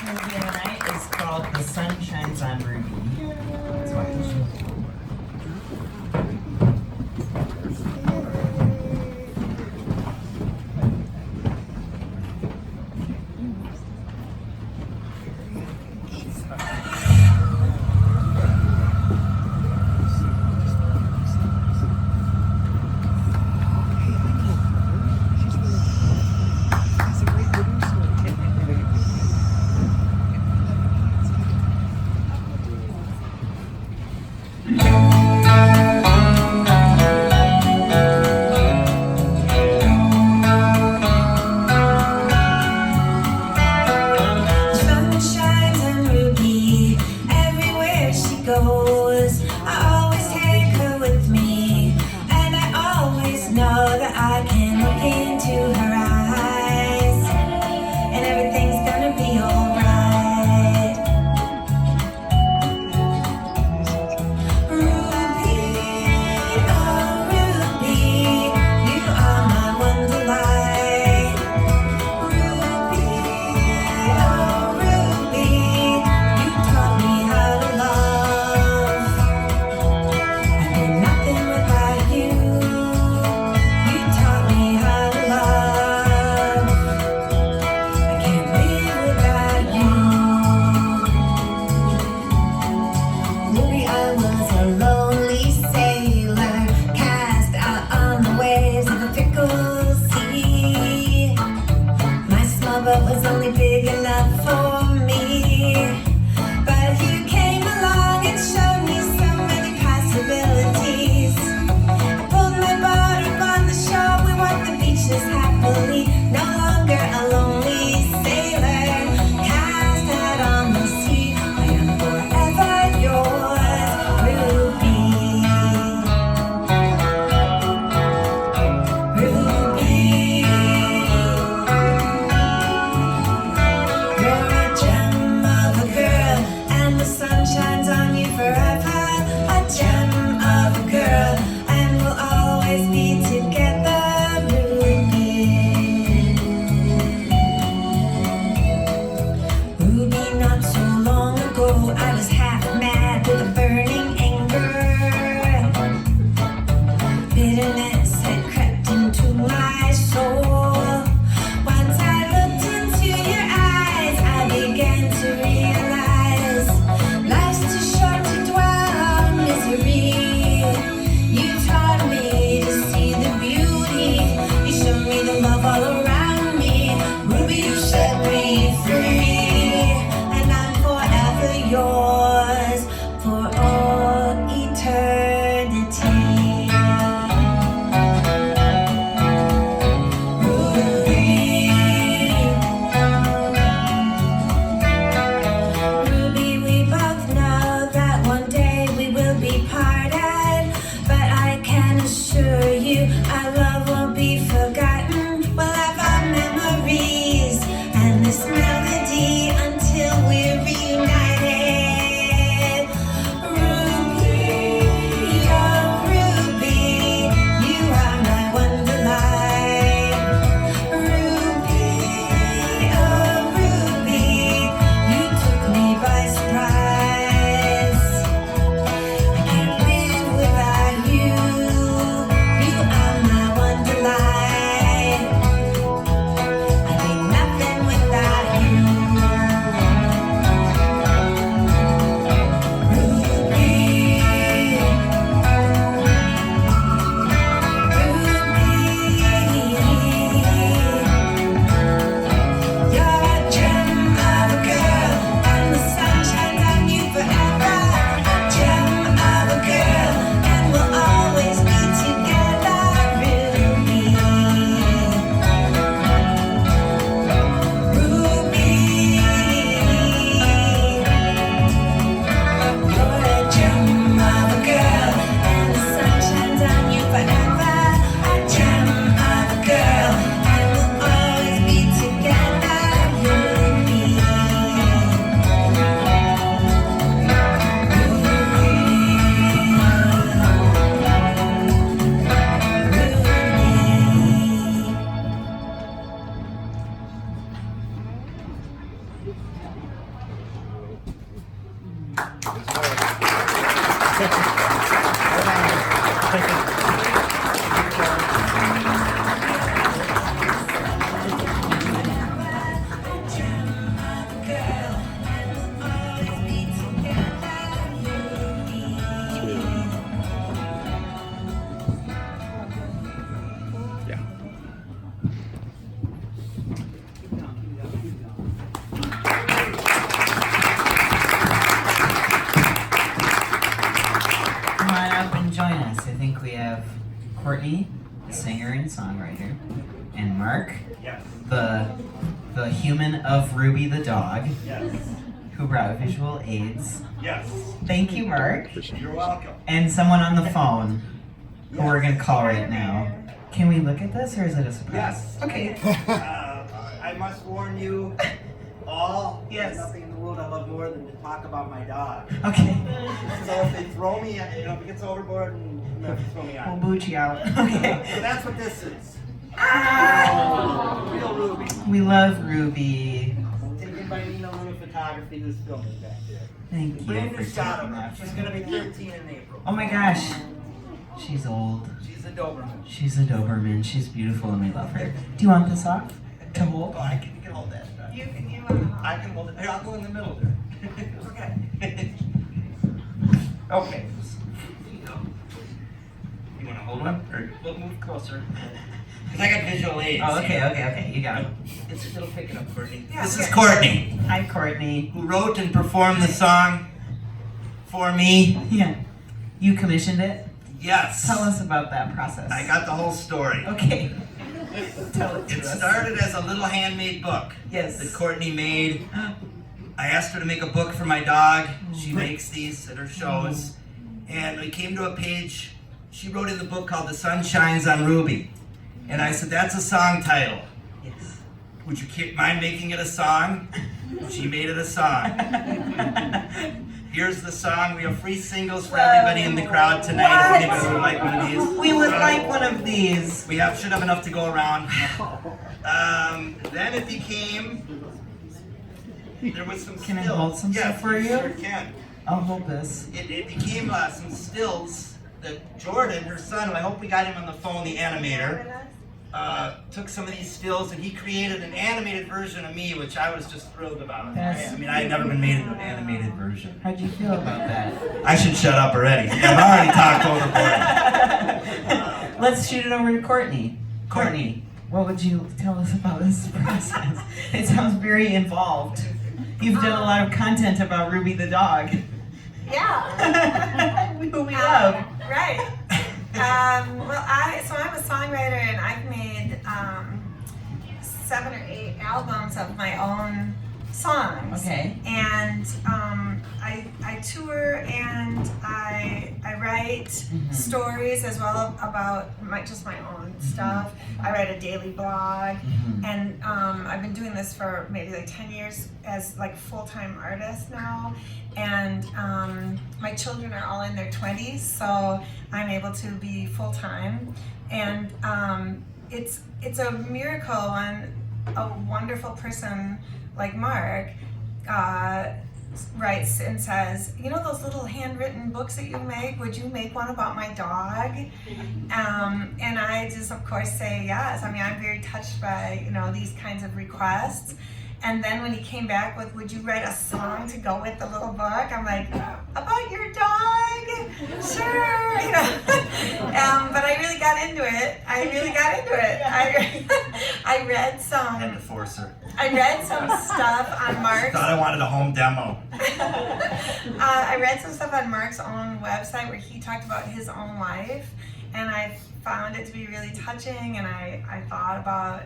movie of the night is called The Sun Shines on Ruby. Let's watch. Courtney, the singer and songwriter, and Marc, Yes. the human of Ruby the dog, Yes. who brought visual aids. Yes. Thank you, Marc. You're welcome. And someone on the phone who we're gonna call right now. Can we look at this or is it a surprise? Yes. Okay. I must warn you all, Yes. there's nothing in the world I love more than to talk about my dog. Okay. So if they throw me, if it gets overboard, and you have to throw me We'll out. boot you out. Okay. So that's what this is. Ah! Real Ruby. We love Ruby. Taken by Nina Luna Photography, who's filming back there. Thank you Brand for new shot taking of her. that. She's gonna be 13 in April. Oh my gosh. She's old. She's a Doberman. She's a Doberman. She's beautiful and we love her. Do you want this off? To hold? Oh, you can hold that. You I can hold it. Here, I'll go in the middle there. Okay. Okay. You want to hold up? Or we'll move closer. Because I got visual aids. Oh, okay. You got it. It'll pick it up, Courtney. Yeah, This is okay. Courtney, Hi, Courtney. who wrote and performed the song for me. Yeah. You commissioned it? Yes. Tell us about that process. I got the whole story. Okay. Tell it to It us. started as a little handmade book Yes. that Courtney made. I asked her to make a book for my dog. She makes these at her shows. And we came to a page, she wrote in the book called The Sun Shines on Ruby. And I said, that's a song title. Yes. Would you mind making it a song? She made it a song. Here's the song. We have free singles for everybody in the crowd tonight. If anybody would like one of these. We would like one of these. We should have enough to go around. Then it became, there was some Can I stills. hold some stuff for you? Sure can. I'll hold this. It became some stills that Jordan, her son, who I hope we got him on the phone, the animator, took some of these stills and he created an animated version of me, which I was just thrilled about. That's- I mean, I had never been made into an animated version. How'd you feel about that? I should shut up already. I've already talked overboard. Let's shoot it over to Courtney. Courtney, what would you tell us about this process? It sounds very involved. You've done a lot of content about Ruby the dog. Yeah. Who we love. Right. I'm a songwriter and I've made 7 or 8 albums of my own songs. Okay. And I tour and I write stories as well about just my own stuff. I write a daily blog, and I've been doing this for maybe like 10 years as like full-time artist now. And my children are all in their 20s, so I'm able to be full-time. And it's a miracle when a wonderful person like Marc writes and says, you know those little handwritten books that you make, would you make one about my dog? And I just of course say yes. I mean, I'm very touched by these kinds of requests. And then when he came back with, would you write a song to go with the little book? I'm like, about your dog? Sure, but I really got into it. I read some. And to force her. I read some stuff on Marc's. Thought I wanted a home demo. I read some stuff on Marc's own website where he talked about his own life, and I found it to be really touching. And I thought about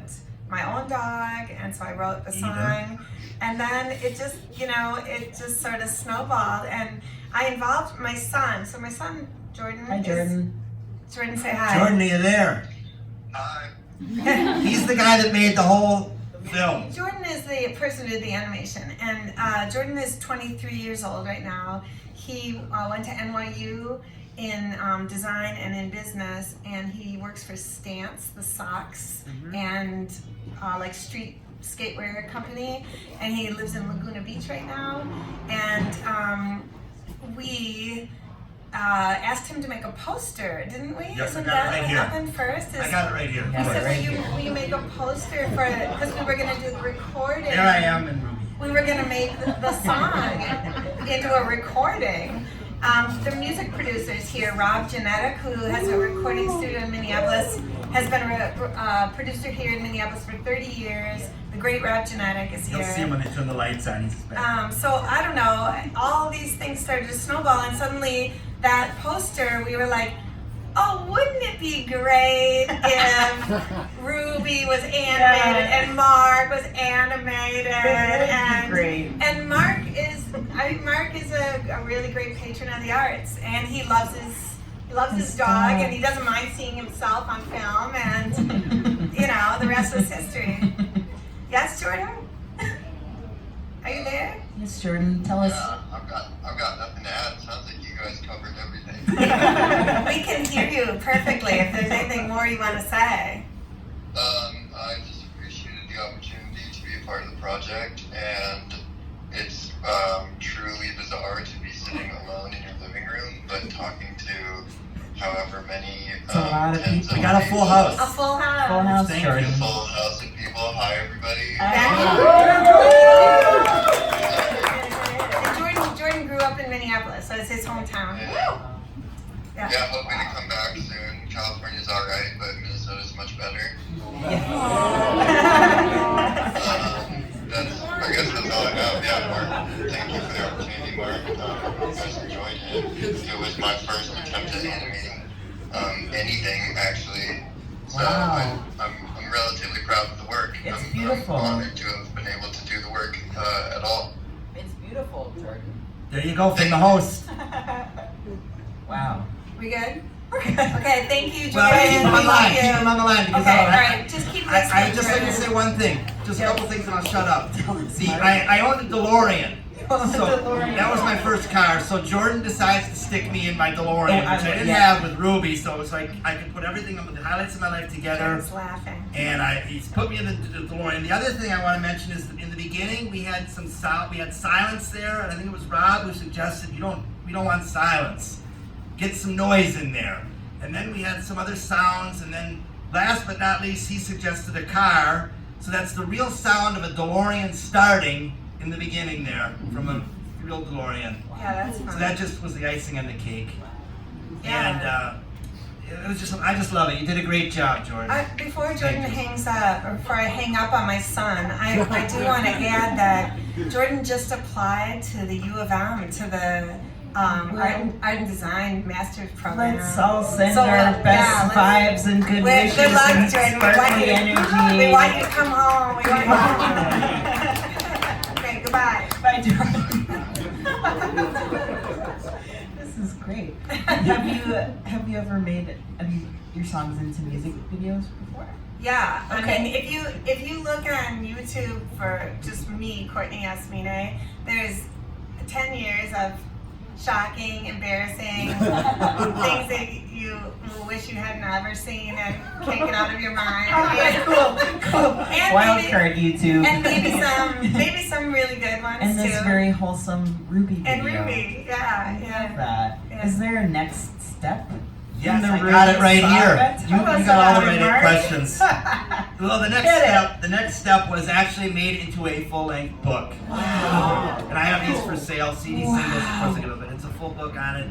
my own dog, and so I wrote the song. And then it just sort of snowballed, and I involved my son. So my son Jordan. Hi, Jordan. Jordan, say hi. Jordan, are you there? Hi. He's the guy that made the whole film. Jordan is the person who did the animation, and Jordan is 23 years old right now. He went to NYU in design and in business, and he works for Stance, the socks, and like street skatewear company, and he lives in Laguna Beach right now. And we asked him to make a poster, didn't we? Yes, I Isn't got it that right what here. happened first? I got it right here. He said, will you make a poster for it? Because we were going to do the recording. Here I am in Ruby. We were going to make the song into a recording. The music producers here, Rob Genetic, who has a recording studio in Minneapolis, has been a producer here in Minneapolis for 30 years. The great Rob Genetic is here. You'll see him when they turn the lights on. He's back. So I don't know, all these things started to snowball, and suddenly that poster, we were like, oh, wouldn't it be great if Ruby was animated and Marc was animated? And great. And Marc is a really great patron of the arts, and he loves his dog, and he doesn't mind seeing himself on film, and you know, the rest was history. Yes, Jordan? Are you there? Yes, Jordan, tell us. Yeah, I've got nothing to add. Sounds like you guys covered everything. We can hear you perfectly. If there's anything more you want to say. I just appreciated the opportunity to be a part of the project, and it's truly bizarre to be sitting alone in your living room, but talking to however many It's a lot of tens people. We got a full house. A full house. Full house, Thank Jordan. A full house of people. Hi, everybody. And Jordan grew up in Minneapolis, so it's his hometown. Yeah, hoping to come back soon. California's alright, but Minnesota's much better. I guess that's all I have. Yeah, Marc, thank you for the opportunity, Marc. You guys enjoyed it. It was my first attempt at animating anything, actually. So Wow. I'm relatively proud of the work. It's I'm beautiful. honored to have been able to do the work at all. It's beautiful, Jordan. There you go from the host. Wow. We good? Okay, thank you, Jordan. Well, keep him on the line. Thank you. Keep him on the line because Okay, all right, just keep listening. I just like to say one thing. Just a couple things and I'll shut up. See, I owned a DeLorean. So that was my first car. So Jordan decides to stick me in my DeLorean, which I didn't have with Ruby. So it was like I could put everything, the highlights of my life together. Jordan's laughing. And he's put me in the DeLorean. The other thing I want to mention is in the beginning we had some we had silence there, and I think it was Rob who suggested we don't want silence. Get some noise in there. And then we had some other sounds, and then last but not least he suggested a car. So that's the real sound of a DeLorean starting in the beginning there from a real DeLorean. Yeah, that's fun. So that just was the icing on the cake. Yeah. And it was just, I just love it. You did a great job, Jordan. Before Jordan hangs up, or before I hang up on my son, I do want to add that Jordan just applied to the U of M, to the art and design master's program. Let's all send So, our best vibes and good wishes Good luck, and Jordan. sparkly energy. We want you to come home. We want you to come home. Okay, goodbye. Bye, Jordan. This is great. Have you ever made your songs into music videos before? Yeah, Okay. I mean, if you look on YouTube for just me, Courtney Yasmineh, there's 10 years of shocking, embarrassing things that you wish you had never seen and can't get out of your mind. Cool. And Wild maybe- card YouTube. And maybe some really good ones And too. this very wholesome Ruby video. And Ruby, yeah, yeah. That. Yeah. Is there a next step? Yes, in the I got it Ruby right here. saga? You Tell us got all about the it, right Marc. questions. Well, the Get it. next step was actually made into a full-length book. Wow. And I have these for sale, CD singles, of course I give it, but it's a full book on it.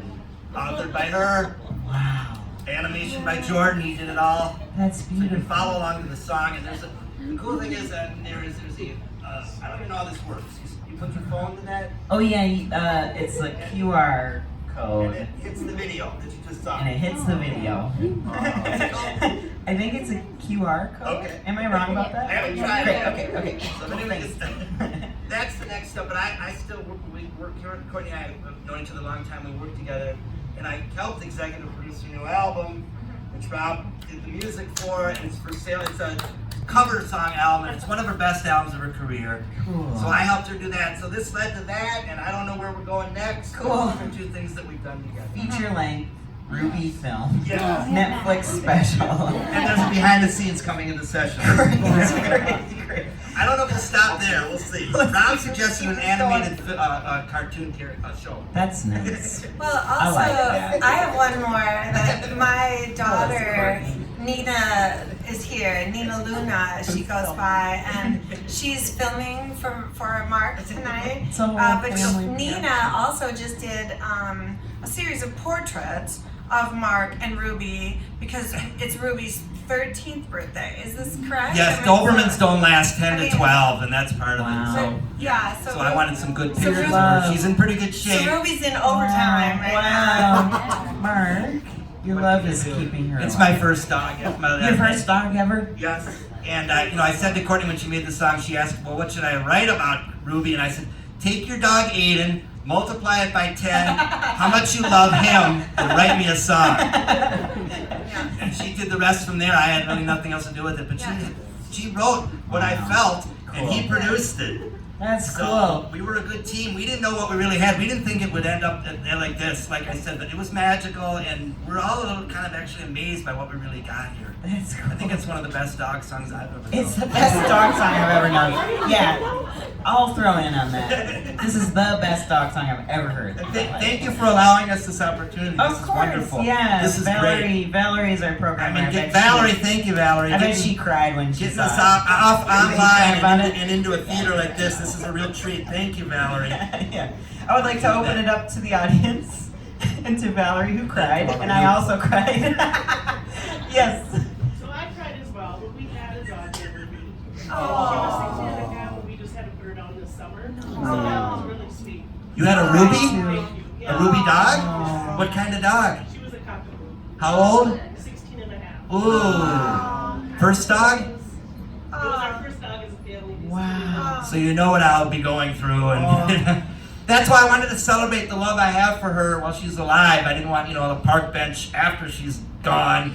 Authored by her, Wow. animation by Jordan, he did it all. That's So you can beautiful. follow along to the song, and the cool thing is that there's a, I don't even know how this works. You put your phone to that, Oh yeah, it's a QR and code, it hits the video that you just saw. and it hits the video. I think it's a QR code. Okay. Am I wrong about that? I haven't tried it. Great. Okay. So anyways, that's the next step. But I still work here. Courtney and I have known each other a long time. We work together, and I helped executive produce a new album, which Rob did the music for, and it's for sale. It's a cover song album, and it's one of her best albums of her career. Cool. So I helped her do that. So this led to that, and I don't know where we're going next. Cool. Those are two things that we've done together. Feature length Ruby film. Yeah. Netflix special. And there's a behind the scenes coming in the session. Great. I don't know if we'll stop there. We'll see. Rob suggested an animated cartoon show. That's nice. Well, I also, like that. I have one more that my Oh, daughter, Courtney. Nina, is here. Nina Luna, she goes by, and she's filming for Marc tonight. It's a whole But family Nina also just did a series of portraits of Marc and Ruby because it's Ruby's 13th birthday. Is this correct? Yes, I mean, Dobermans don't last 10 to 12, and that's part of Wow. it. So, yeah, So I wanted some good So pictures of Ruby- her. She's in pretty good So shape. Ruby's in overtime right now. Wow. Marc, Your love is keeping her It's alive. my first dog. Yes, Your first dog ever? Yes. And I said to Courtney when she made the song, she asked, well, what should I write about Ruby? And I said, take your dog Aiden, multiply it by 10, how much you love him, and write me a song. And she did the rest from there. I had really nothing else to do with it, but she wrote what I felt, and he produced it. That's So cool. we were a good team. We didn't know what we really had. We didn't think it would end up like this, like I said, but it was magical, and we're all a little kind of actually amazed by what we really got here. That's cool. I think it's one of the best dog songs I've ever known. It's the best dog song I've ever known. Yeah, I'll throw in on that. This is the best dog song I've ever heard. Thank you for allowing us this opportunity. Of This is course, wonderful. yeah. This is great. Valerie's our I programmer. mean, bet Valerie, she- thank you, Valerie. I bet she cried when she Getting saw us it. off online about and into a theater like this. This is a real treat. Thank you, Valerie. Yeah. I would like to open it up to the audience and to Valerie who cried, and I also cried. Yes. So I cried as well, but we had a dog named Ruby. She was Aw. 16 and a half, and we just had to put her down this summer. So that was really sweet. You had a Ruby? Thank you. A Yeah. Ruby dog? Aw. What kind of dog? She was a cockapoo. How old? 16 and a half. Ooh. First dog? It was our first dog as a family. Wow. So you know what I'll be going through, and that's why I wanted to celebrate the love I have for her while she's alive. I didn't want, the park bench after she's gone,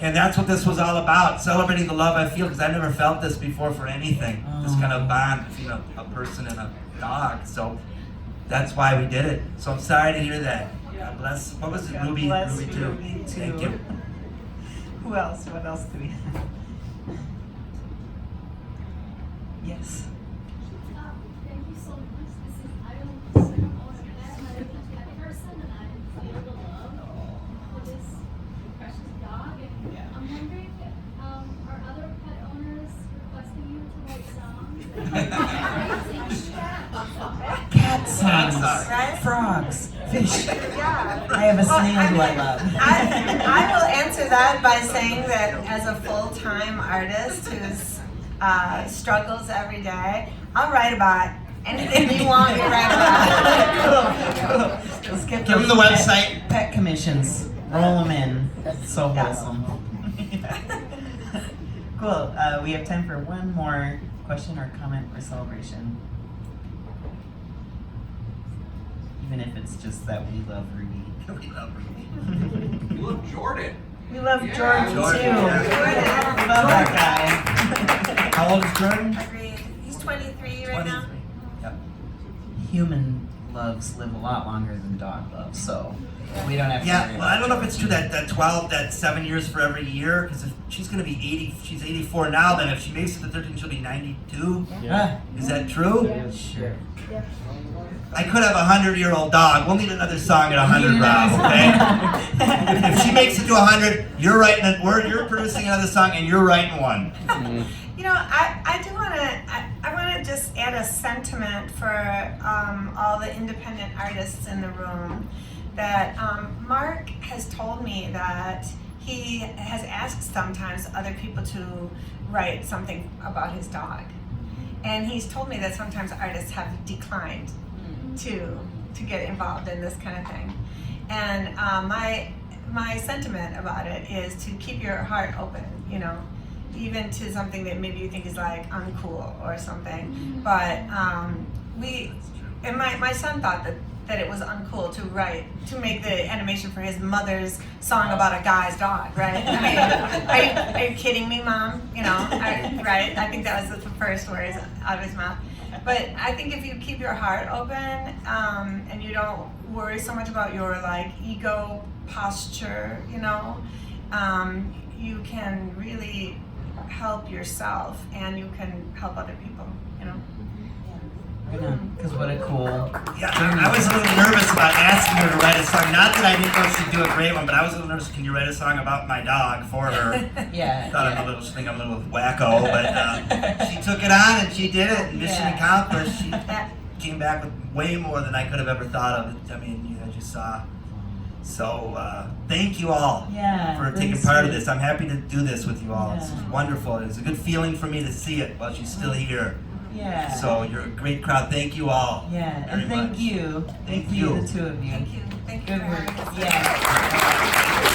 and that's what this was all about, celebrating the love I feel, because I've never felt this before for anything, this kind of bond between a person and a dog, so that's why we did it. So I'm sorry to hear that. God bless. What was it, God Ruby? bless Ruby too. Ruby, too. Thank you. Who else? What else do we have? Yes. Thank you so much. I don't know if I'm a pet person, and I feel the love for this precious dog. And I'm wondering, are other pet owners requesting you to write songs? Cat songs, Right? frogs, fish. Yeah. I have a Well, snail who I love. I will answer that by saying that as a full-time artist who's struggles every day, I'll write about anything you want me to write about. Cool. Let's get Give them those the website. Pet commissions. Roll them in. It's so wholesome. Cool. We have time for one more question or comment or celebration. Even if it's just that we love Ruby. We love Ruby. You love Jordan. We love Yeah. Jordan too. Jordan, yeah. We love that guy. How old is Jordan? Agreed. He's 23 right now. 23. Yep. Human loves live a lot longer than dog loves, so we don't have to worry Yeah, well, I about don't know if it's true that 7 years for every year, because if she's going to be 80, she's 84 now, then if she makes it to 13, she'll be 92. Ah, Is that true? sure. I could have a 100-year-old dog. We'll need another song at 100, Rob, okay? If she makes it to 100, you're writing it. You're producing another song, and you're writing one. I do want to. I want to just add a sentiment for all the independent artists in the room. That Marc has told me that he has asked sometimes other people to write something about his dog, and he's told me that sometimes artists have declined to get involved in this kind of thing. And my sentiment about it is to keep your heart open, even to something that maybe you think is like uncool or something. But my son thought that it was uncool to make the animation for his mother's song about a guy's dog, right? I mean, are you kidding me, Mom? Right? I think that was the first words out of his mouth. But I think if you keep your heart open and you don't worry so much about your ego posture, you can really help yourself and you can help other people, Because what a cool. Yeah, I was a little nervous about asking her to write a song. Not that I didn't know she'd do a great one, but I was a little nervous. Can you write a song about my dog for her? Yeah. I thought I'm a little wacko, but she took it on and she did it. And mission accomplished. She came back with way more than I could have ever thought of. I mean, as you saw. So thank you all for taking part of this. I'm happy to do this with you all. It's wonderful. It's a good feeling for me to see it while she's still here. Yeah. So you're a great crowd. Thank you all. Yeah, very and thank much. you. Thank you, you. the two of you. Thank you. Thank you Good for work. having us. Yeah.